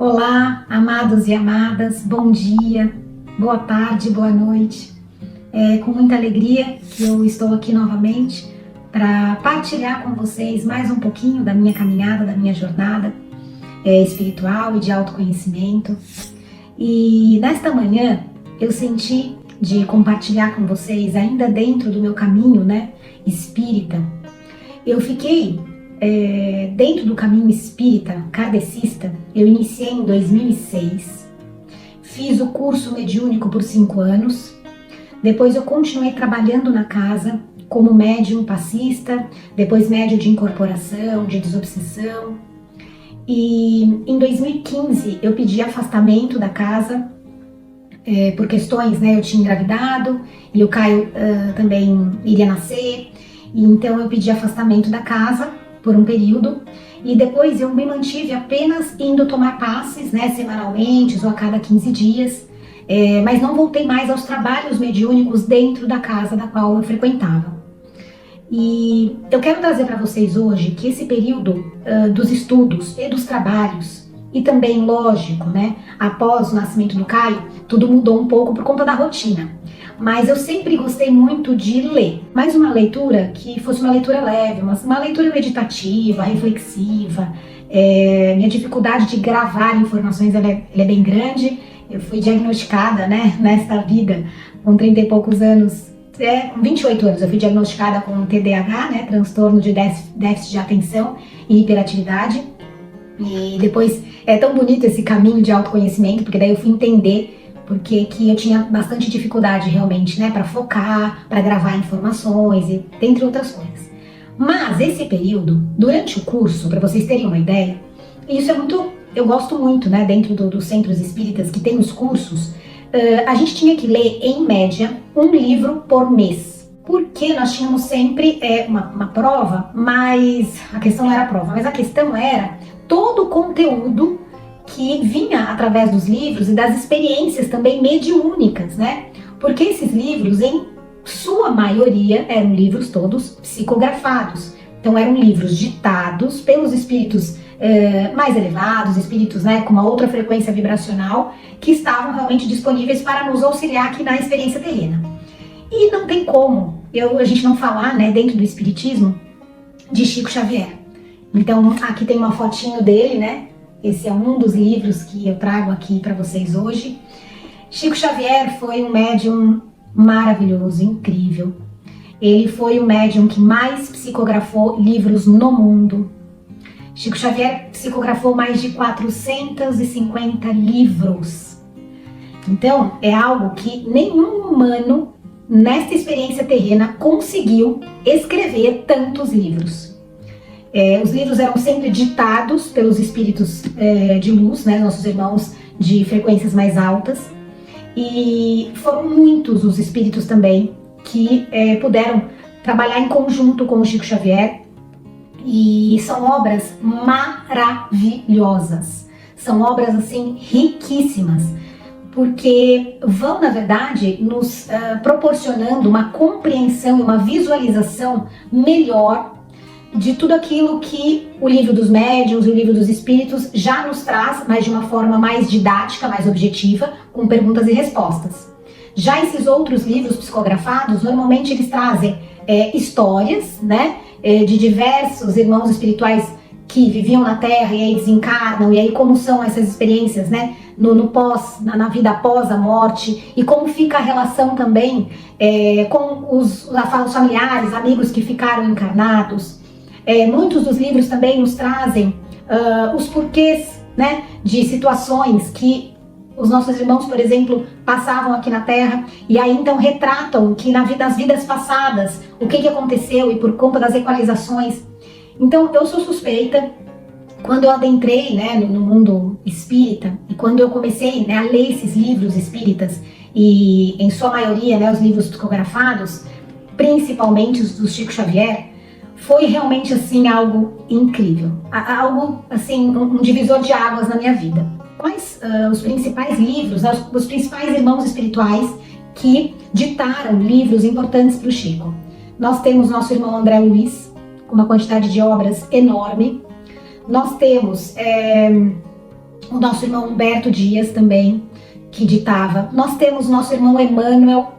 Olá, amados e amadas, bom dia, boa tarde, boa noite. É com muita alegria que eu estou aqui novamente para partilhar com vocês mais um pouquinho da minha caminhada, da minha jornada espiritual e de autoconhecimento. E nesta manhã eu senti de compartilhar com vocês, ainda dentro do meu caminho, espírita. Eu fiquei dentro do caminho espírita kardecista. Eu iniciei em 2006, fiz o curso mediúnico por 5 anos, depois eu continuei trabalhando na casa como médium passista, depois médium de incorporação, de desobsessão, e em 2015 eu pedi afastamento da casa por questões, eu tinha engravidado e o Caio também iria nascer, e então eu pedi afastamento da casa por um período, e depois eu me mantive apenas indo tomar passes, semanalmente ou a cada 15 dias, mas não voltei mais aos trabalhos mediúnicos dentro da casa da qual eu frequentava. E eu quero trazer para vocês hoje que esse período dos estudos e dos trabalhos, e também, lógico, após o nascimento do Caio, tudo mudou um pouco por conta da rotina. Mas eu sempre gostei muito de ler, mas uma leitura que fosse uma leitura leve, uma leitura meditativa, reflexiva. Minha dificuldade de gravar informações ela é bem grande. Eu fui diagnosticada nesta vida com 30 e poucos anos, com 28 anos, eu fui diagnosticada com TDAH, transtorno de déficit de atenção e hiperatividade. E depois é tão bonito esse caminho de autoconhecimento, porque daí eu fui entender porque que eu tinha bastante dificuldade realmente, para focar, para gravar informações e dentre outras coisas. Mas esse período, durante o curso, para vocês terem uma ideia, isso é muito, eu gosto muito, dentro dos centros espíritas que tem os cursos, a gente tinha que ler, em média, um livro por mês. Porque nós tínhamos sempre uma prova, mas a questão não era a prova, mas a questão era todo o conteúdo que vinha através dos livros e das experiências também mediúnicas, Porque esses livros, em sua maioria, eram livros todos psicografados. Então eram livros ditados pelos espíritos mais elevados, espíritos com uma outra frequência vibracional, que estavam realmente disponíveis para nos auxiliar aqui na experiência terrena. E não tem como a gente não falar, dentro do espiritismo, de Chico Xavier. Então aqui tem uma fotinho dele, Esse é um dos livros que eu trago aqui para vocês hoje. Chico Xavier foi um médium maravilhoso, incrível. Ele foi o médium que mais psicografou livros no mundo. Chico Xavier psicografou mais de 450 livros. Então, é algo que nenhum humano, nesta experiência terrena, conseguiu escrever tantos livros. Os livros eram sempre ditados pelos espíritos de luz, nossos irmãos de frequências mais altas, e foram muitos os espíritos também que puderam trabalhar em conjunto com o Chico Xavier, e são obras maravilhosas, são obras assim riquíssimas, porque vão, na verdade, nos proporcionando uma compreensão e uma visualização melhor de tudo aquilo que o livro dos médiuns e o livro dos espíritos já nos traz, mas de uma forma mais didática, mais objetiva, com perguntas e respostas. Já esses outros livros psicografados, normalmente eles trazem histórias, de diversos irmãos espirituais que viviam na Terra e aí desencarnam, e aí como são essas experiências, na vida após a morte, e como fica a relação também com os familiares, amigos que ficaram encarnados. Muitos dos livros também nos trazem os porquês, de situações que os nossos irmãos, por exemplo, passavam aqui na Terra, e aí então retratam que nas vidas passadas, o que aconteceu e por conta das equalizações. Então eu sou suspeita. Quando eu adentrei no mundo espírita, e quando eu comecei a ler esses livros espíritas, e em sua maioria os livros psicografados, principalmente os do Chico Xavier, foi realmente assim algo incrível, algo assim, um divisor de águas na minha vida. Quais os principais livros, os principais irmãos espirituais que ditaram livros importantes para o Chico? Nós temos nosso irmão André Luiz, com uma quantidade de obras enorme. Nós temos o nosso irmão Humberto Dias também, que ditava. Nós temos nosso irmão Emmanuel,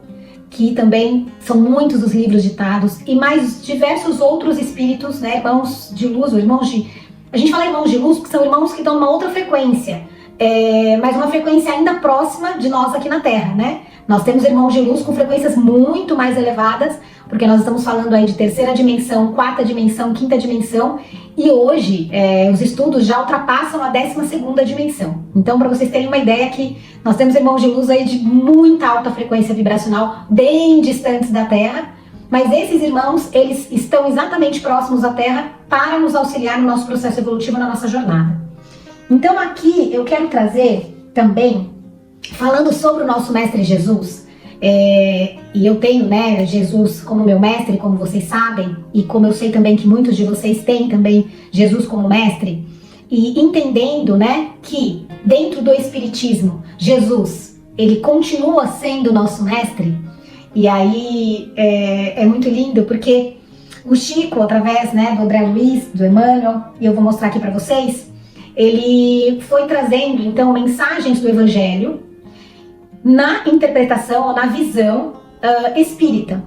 que também são muitos os livros ditados, e mais diversos outros espíritos, né, irmãos de luz, ou irmãos de... A gente fala irmãos de luz porque são irmãos que estão numa outra frequência, mas uma frequência ainda próxima de nós aqui na Terra, né? Nós temos irmãos de luz com frequências muito mais elevadas, porque nós estamos falando aí de terceira dimensão, quarta dimensão, quinta dimensão, e hoje os estudos já ultrapassam a 12ª dimensão. Então, para vocês terem uma ideia que nós temos irmãos de luz aí de muita alta frequência vibracional, bem distantes da Terra, mas esses irmãos, eles estão exatamente próximos à Terra para nos auxiliar no nosso processo evolutivo, na nossa jornada. Então aqui eu quero trazer também, falando sobre o nosso Mestre Jesus, e eu tenho, né, Jesus como meu mestre, como vocês sabem, e como eu sei também que muitos de vocês têm também Jesus como mestre, e entendendo, né, que dentro do Espiritismo, Jesus, ele continua sendo o nosso mestre. E aí é muito lindo porque o Chico, através, né, do André Luiz, do Emmanuel, e eu vou mostrar aqui para vocês, ele foi trazendo então mensagens do Evangelho na interpretação ou na visão espírita.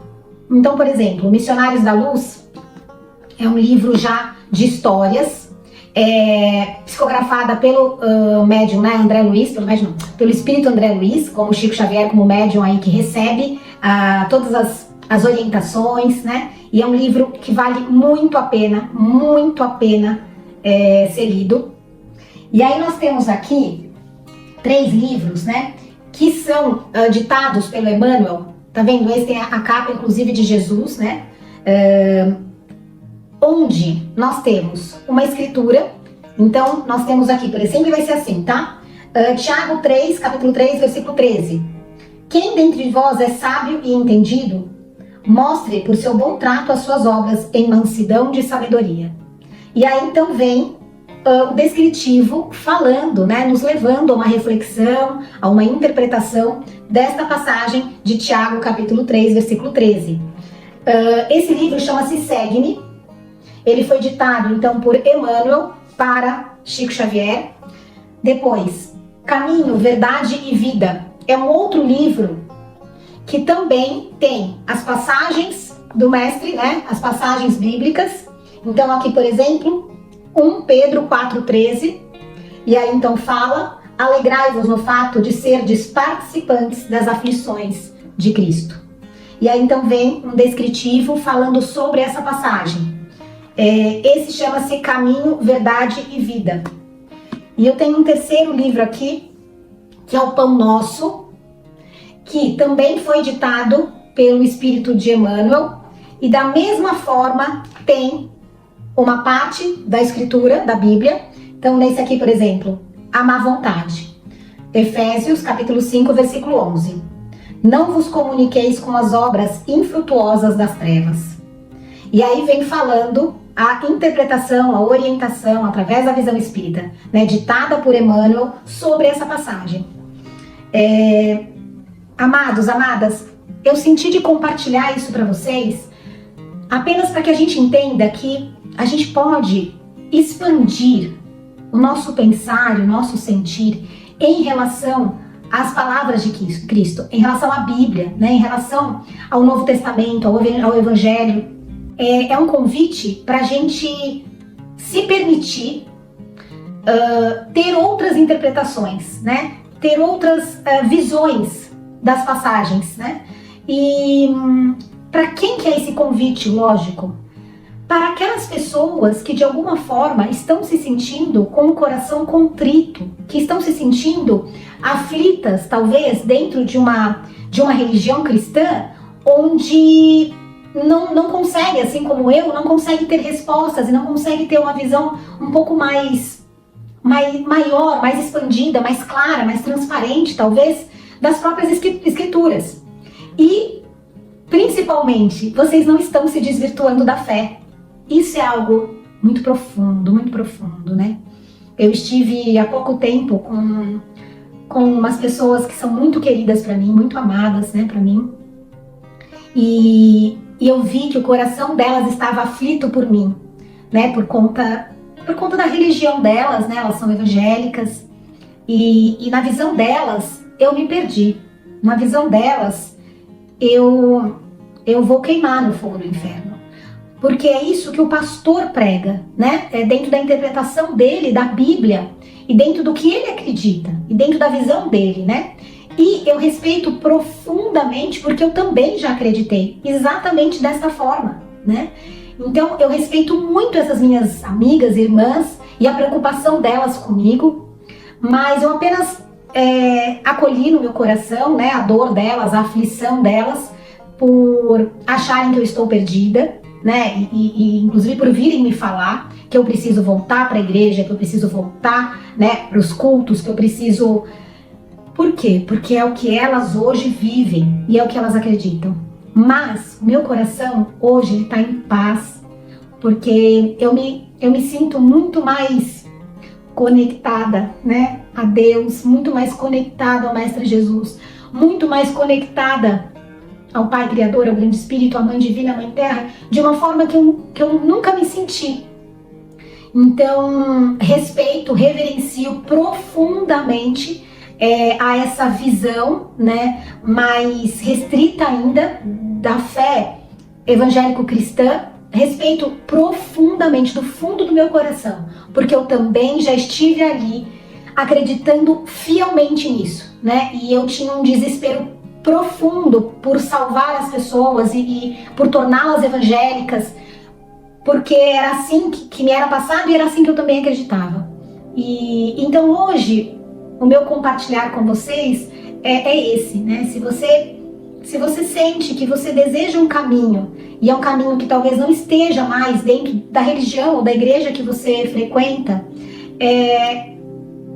Então, por exemplo, Missionários da Luz é um livro já de histórias, psicografada pelo médium, né, André Luiz, pelo espírito André Luiz, como Chico Xavier, como médium aí que recebe todas as orientações, né? E é um livro que vale muito a pena ser lido. E aí nós temos aqui 3 livros, né, que são ditados pelo Emmanuel. Tá vendo? Esse tem a capa, inclusive, de Jesus, né? Onde nós temos uma escritura. Então, nós temos aqui, por exemplo, vai ser assim, tá? Tiago 3, capítulo 3, versículo 13. Quem dentre vós é sábio e entendido, mostre por seu bom trato as suas obras em mansidão de sabedoria. E aí, então, vem o descritivo falando, né, nos levando a uma reflexão, a uma interpretação desta passagem de Tiago, capítulo 3, versículo 13. Esse livro chama-se Segue-me. Ele foi ditado, então, por Emmanuel para Chico Xavier. Depois, Caminho, Verdade e Vida. É um outro livro que também tem as passagens do mestre, né, as passagens bíblicas. Então, aqui, por exemplo, 1 Pedro 4,13, e aí então fala: alegrai-vos no fato de serdes participantes das aflições de Cristo. E aí então vem um descritivo falando sobre essa passagem. Esse chama-se Caminho, Verdade e Vida. E eu tenho um terceiro livro aqui, que é o Pão Nosso, que também foi ditado pelo espírito de Emmanuel, e da mesma forma tem uma parte da escritura, da Bíblia. Então, nesse aqui, por exemplo, a má vontade. Efésios, capítulo 5, versículo 11. Não vos comuniqueis com as obras infrutuosas das trevas. E aí vem falando a interpretação, a orientação, através da visão espírita, né, ditada por Emmanuel, sobre essa passagem. Amados, amadas, eu senti de compartilhar isso para vocês, apenas para que a gente entenda que a gente pode expandir o nosso pensar, o nosso sentir em relação às palavras de Cristo, em relação à Bíblia, né, em relação ao Novo Testamento, ao Evangelho. É um convite para a gente se permitir ter outras interpretações, né, ter outras visões das passagens, né? E para quem que é esse convite, lógico? Para aquelas pessoas que de alguma forma estão se sentindo com o coração contrito, que estão se sentindo aflitas, talvez, dentro de uma religião cristã, onde não consegue, assim como eu, não consegue ter respostas e não consegue ter uma visão um pouco maior, mais expandida, mais clara, mais transparente, talvez, das próprias escrituras. E, principalmente, vocês não estão se desvirtuando da fé. Isso é algo muito profundo, né? Eu estive há pouco tempo com umas pessoas que são muito queridas para mim, muito amadas, né, para mim. E eu vi que o coração delas estava aflito por mim, né, por conta da religião delas, né? Elas são evangélicas. E na visão delas, eu me perdi. Na visão delas, eu vou queimar no fogo do inferno. Porque é isso que o pastor prega, né? É dentro da interpretação dele, da Bíblia, e dentro do que ele acredita, e dentro da visão dele, né? E eu respeito profundamente, porque eu também já acreditei exatamente dessa forma, né? Então eu respeito muito essas minhas amigas, irmãs, e a preocupação delas comigo, mas eu apenas acolhi no meu coração, né, a dor delas, a aflição delas, por acharem que eu estou perdida, né, e inclusive por virem me falar que eu preciso voltar para a igreja, que eu preciso voltar, né, para os cultos, que eu preciso... Por quê? Porque é o que elas hoje vivem e é o que elas acreditam. Mas o meu coração hoje está em paz, porque eu me sinto muito mais conectada, né, a Deus, muito mais conectada ao Mestre Jesus, muito mais conectada ao Pai Criador, ao Grande Espírito, à Mãe Divina, à Mãe Terra, de uma forma que eu nunca me senti. Então, respeito, reverencio profundamente a essa visão, né, mais restrita ainda da fé evangélico-cristã. Respeito profundamente, do fundo do meu coração, porque eu também já estive ali acreditando fielmente nisso, né? E eu tinha um desespero profundo por salvar as pessoas e por torná-las evangélicas, porque era assim que me era passado e era assim que eu também acreditava. E então hoje o meu compartilhar com vocês é esse, né? Se você sente que você deseja um caminho, e é um caminho que talvez não esteja mais dentro da religião ou da igreja que você frequenta,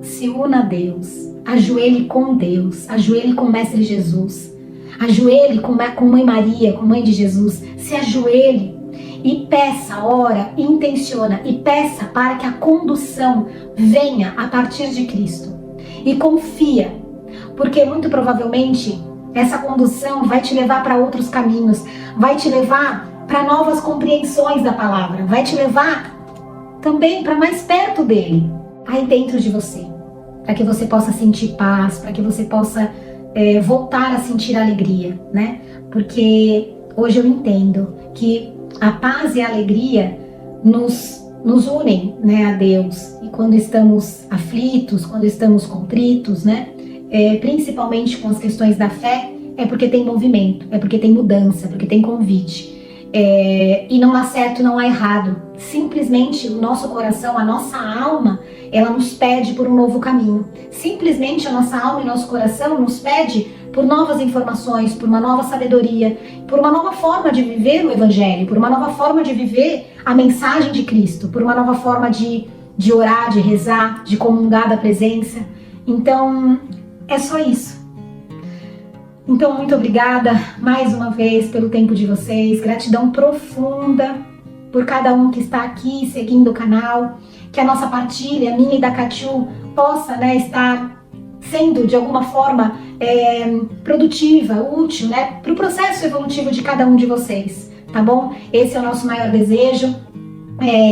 se una a Deus, ajoelhe com Deus, ajoelhe com o Mestre Jesus, ajoelhe com Mãe Maria, com Mãe de Jesus, se ajoelhe e peça, ora, intenciona e peça para que a condução venha a partir de Cristo. E confia, porque muito provavelmente essa condução vai te levar para outros caminhos, vai te levar para novas compreensões da palavra, vai te levar também para mais perto dele, aí dentro de você, para que você possa sentir paz, para que você possa voltar a sentir alegria, né? Porque hoje eu entendo que a paz e a alegria nos unem, né, a Deus. E quando estamos aflitos, quando estamos contritos, né, principalmente com as questões da fé, é porque tem movimento, é porque tem mudança, é porque tem convite. E não há certo, não há errado. Simplesmente o nosso coração, a nossa alma, ela nos pede por um novo caminho. Simplesmente a nossa alma e nosso coração nos pede por novas informações, por uma nova sabedoria, por uma nova forma de viver o Evangelho, por uma nova forma de viver a mensagem de Cristo, por uma nova forma de orar, de rezar, de comungar da presença. Então, é só isso. Então, muito obrigada mais uma vez pelo tempo de vocês, gratidão profunda por cada um que está aqui seguindo o canal, que a nossa partilha, minha e da Catiú, possa, né, estar sendo de alguma forma produtiva, útil, né, para o processo evolutivo de cada um de vocês, tá bom? Esse é o nosso maior desejo.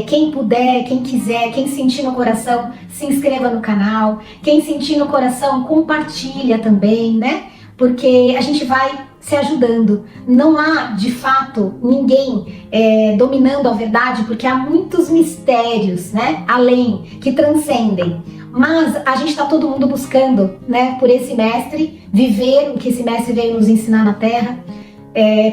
Quem puder, quem quiser, quem sentir no coração, se inscreva no canal. Quem sentir no coração, compartilha também, né? Porque a gente vai se ajudando. Não há, de fato, ninguém dominando a verdade, porque há muitos mistérios, né, além, que transcendem. Mas a gente está todo mundo buscando, né, por esse mestre, viver o que esse mestre veio nos ensinar na Terra,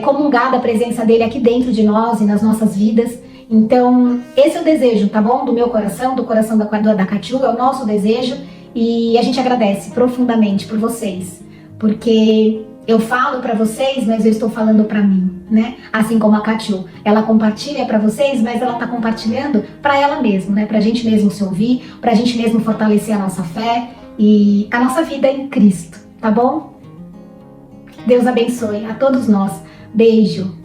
comungar da presença dele aqui dentro de nós e nas nossas vidas. Então, esse é o desejo, tá bom? Do meu coração, do coração da Catiú, é o nosso desejo, e a gente agradece profundamente por vocês. Porque eu falo para vocês, mas eu estou falando para mim, né? Assim como a Catiú, ela compartilha para vocês, mas ela está compartilhando para ela mesma, né? Para a gente mesmo se ouvir, para a gente mesmo fortalecer a nossa fé e a nossa vida em Cristo, tá bom? Deus abençoe a todos nós. Beijo.